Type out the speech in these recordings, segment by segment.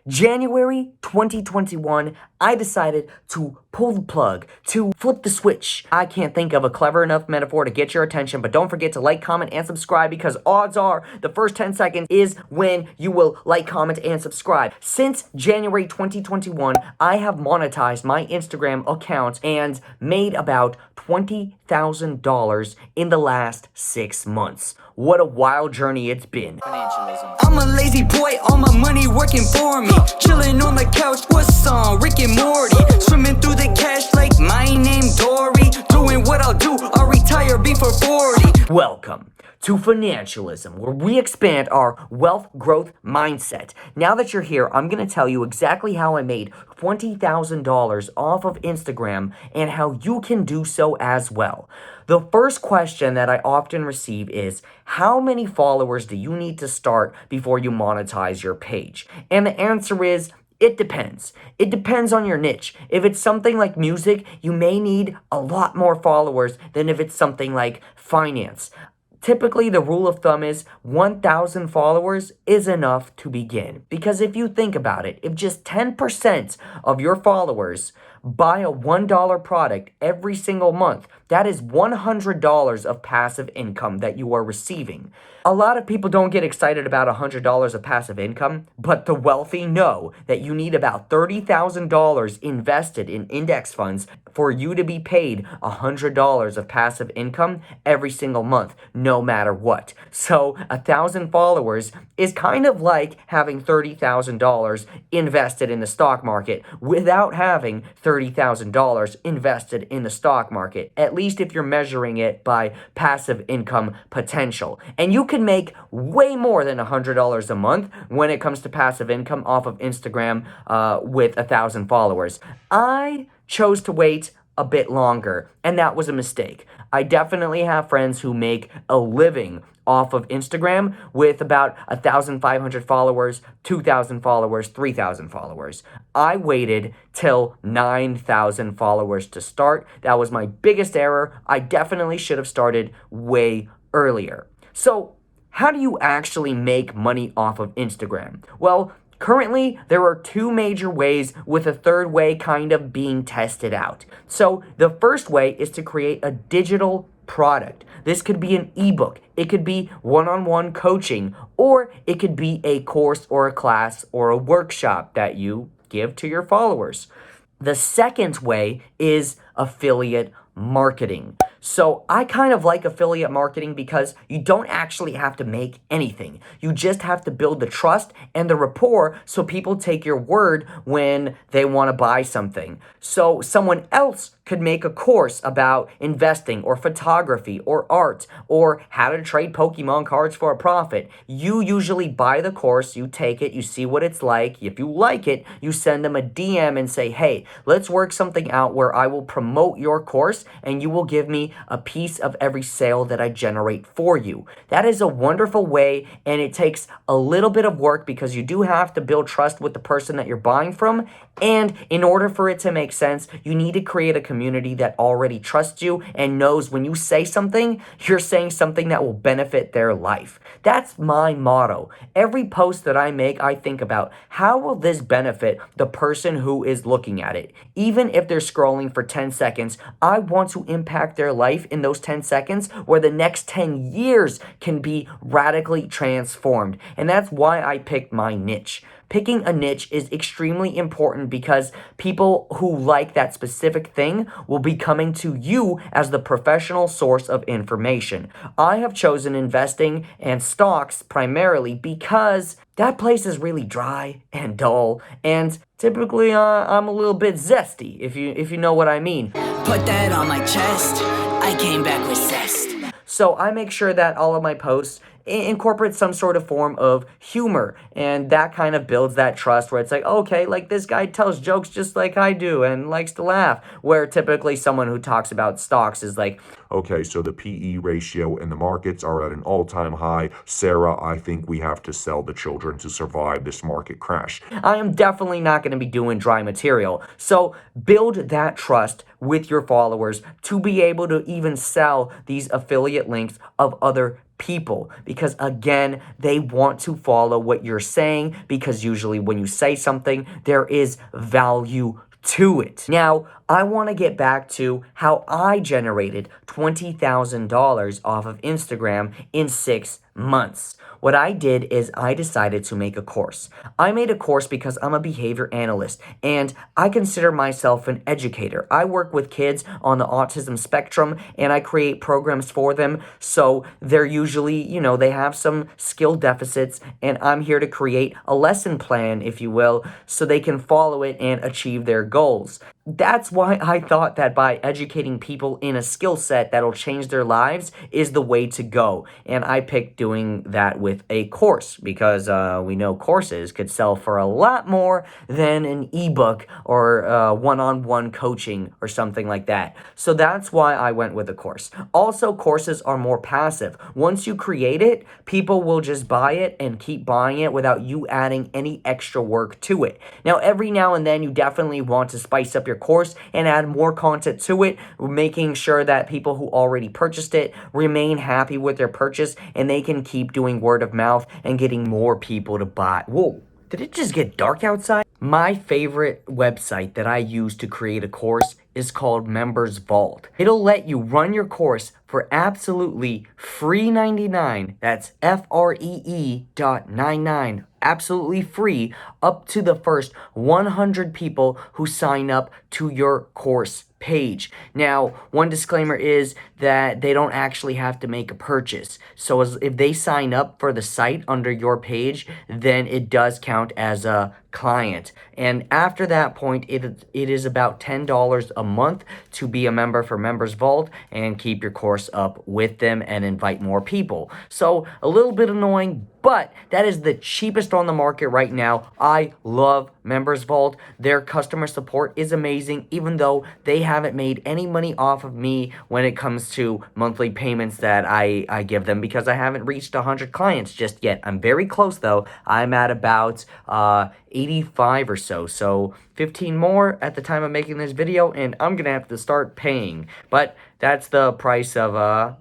January 2021, I decided to pull the plug, to flip the switch. I can't think of a clever enough metaphor to get your attention, but don't forget to like, comment, and subscribe because odds are the first 10 seconds is when you will like, comment, and subscribe. Since January 2021, I have monetized my Instagram account and made about $20,000 in the last 6 months. What a wild journey it's been. Funancialism. I'm a lazy boy, all my money working for me. Chilling on the couch, what's on Rick and Morty? Swimming through the cash like my name Dory. Doing what I'll do, I'll retire before 40. Welcome to Funancialism, where we expand our wealth growth mindset. Now that you're here, I'm going to tell you exactly how I made $20,000 off of Instagram and how you can do so as well. The first question that I often receive is, how many followers do you need to start before you monetize your page? And the answer is, it depends. It depends on your niche. If it's something like music, you may need a lot more followers than if it's something like finance. Typically, the rule of thumb is 1,000 followers is enough to begin. Because if you think about it, if just 10% of your followers buy a $1 product every single month, that is $100 of passive income that you are receiving. A lot of people don't get excited about $100 of passive income, but the wealthy know that you need about $30,000 invested in index funds for you to be paid $100 of passive income every single month, no matter what. So 1,000 followers is kind of like having $30,000 invested in the stock market without having $30,000 invested in the stock market, at least if you're measuring it by passive income potential. And you can make way more than $100 a month when it comes to passive income off of Instagram with 1,000 followers. I chose to wait a bit longer, and that was a mistake. I definitely have friends who make a living off of Instagram with about 1,500 followers, 2,000 followers, 3,000 followers. I waited till 9,000 followers to start. That was my biggest error. I definitely should have started way earlier. So, how do you actually make money off of Instagram? Well, currently, there are two major ways, with a third way kind of being tested out. So the first way is to create a digital product. This could be an ebook, it could be one-on-one coaching, or it could be a course or a class or a workshop that you give to your followers. The second way is affiliate marketing. So I kind of like affiliate marketing because you don't actually have to make anything. You just have to build the trust and the rapport so people take your word when they want to buy something. So someone else could make a course about investing or photography or art or how to trade Pokemon cards for a profit. You usually buy the course, you take it, you see what it's like. If you like it, you send them a DM and say, hey, let's work something out where I will promote your course and you will give me a piece of every sale that I generate for you. That is a wonderful way, and it takes a little bit of work because you do have to build trust with the person that you're buying from. And in order for it to make sense, you need to create a community that already trusts you and knows when you say something, you're saying something that will benefit their life. That's my motto. Every post that I make, I think about how will this benefit the person who is looking at it. Even if they're scrolling for 10 seconds, I want to impact their life in those 10 seconds where the next 10 years can be radically transformed. And that's why I picked my niche. Picking a niche is extremely important because people who like that specific thing will be coming to you as the professional source of information. I have chosen investing and stocks primarily because that place is really dry and dull, and typically I'm a little bit zesty, if you know what I mean. Put that on my chest, I came back with zest. So I make sure that all of my posts incorporate some sort of form of humor, and that kind of builds that trust where it's like, okay, like this guy tells jokes just like I do and likes to laugh, where typically someone who talks about stocks is like, okay, so the PE ratio in the markets are at an all-time high. Sarah, I think we have to sell the children to survive this market crash. I am definitely not going to be doing dry material. So build that trust with your followers to be able to even sell these affiliate links of other people, because again, they want to follow what you're saying, because usually when you say something, there is value to it. Now, I want to get back to how I generated $20,000 off of Instagram in 6 months. What I did is I decided to make a course. I made a course because I'm a behavior analyst and I consider myself an educator. I work with kids on the autism spectrum and I create programs for them. So they're usually, they have some skill deficits, and I'm here to create a lesson plan, if you will, so they can follow it and achieve their goals. That's why I thought that by educating people in a skill set that'll change their lives is the way to go. And I picked doing that with a course because we know courses could sell for a lot more than an ebook or one-on-one coaching or something like that. So that's why I went with a course. Also, courses are more passive. Once you create it, people will just buy it and keep buying it without you adding any extra work to it. Now, every now and then you definitely want to spice up your course and add more content to it, making sure that people who already purchased it remain happy with their purchase and they can keep doing word of mouth and getting more people to buy. Whoa, did it just get dark outside? My favorite website that I use to create a course is called Members Vault. It'll let you run your course for absolutely free 99. That's free.99. Absolutely free up to the first 100 people who sign up to your course page. Now, one disclaimer is that they don't actually have to make a purchase. So if they sign up for the site under your page, then it does count as a client. And after that point, it is about $10 a month to be a member for Members Vault and keep your course up with them and invite more people. So a little bit annoying, but that is the cheapest on the market right now. I love Members Vault. Their customer support is amazing, even though they haven't made any money off of me when it comes to monthly payments that I give them, because I haven't reached 100 clients just yet. I'm very close though. I'm at about 85 or so. So 15 more at the time of making this video, and I'm gonna have to start paying. But that's the price of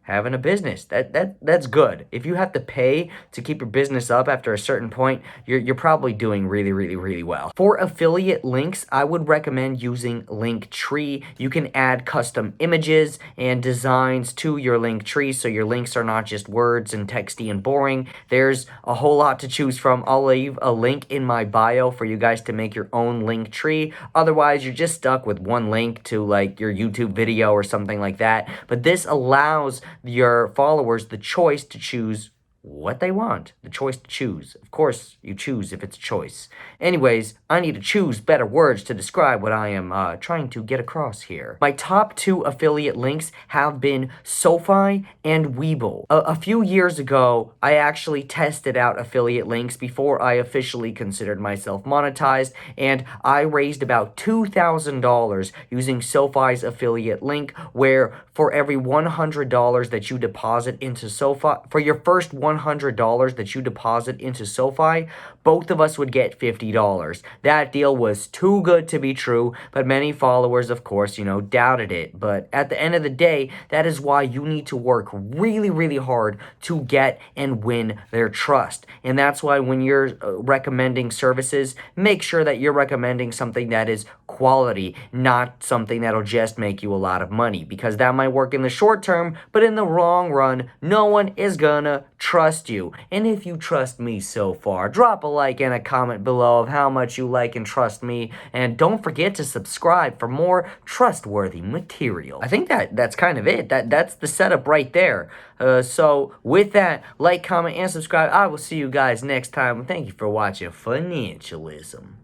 having a business. That's good. If you have to pay to keep your business up after a certain point, you're probably doing really well. For affiliate links, I would recommend using LinkTree. You can add custom images and designs to your LinkTree, so your links are not just words and texty and boring. There's a whole lot to choose from. I'll leave a link in my bio for you guys to make your own LinkTree. Otherwise, you're just stuck with one link to like your YouTube video or something like that. But this allows your followers the choice to choose what they want. The choice to choose. Of course, you choose if it's a choice. Anyways, I need to choose better words to describe what I am trying to get across here. My top 2 affiliate links have been SoFi and Webull. A few years ago, I actually tested out affiliate links before I officially considered myself monetized, and I raised about $2,000 using SoFi's affiliate link, where for every $100 that you deposit into SoFi, for your first $100 that you deposit into SoFi, both of us would get $50. That deal was too good to be true, but many followers, of course, doubted it. But at the end of the day, that is why you need to work really hard to get and win their trust. And that's why when you're recommending services, make sure that you're recommending something that is quality, not something that'll just make you a lot of money, because that might work in the short term, but in the long run, no one is gonna trust you. And if you trust me so far, drop a like and a comment below of how much you like and trust me, and don't forget to subscribe for more trustworthy material. I think that's kind of it. That's the setup right there. So with that, like, comment, and subscribe. I will see you guys next time. Thank you for watching Funancialism.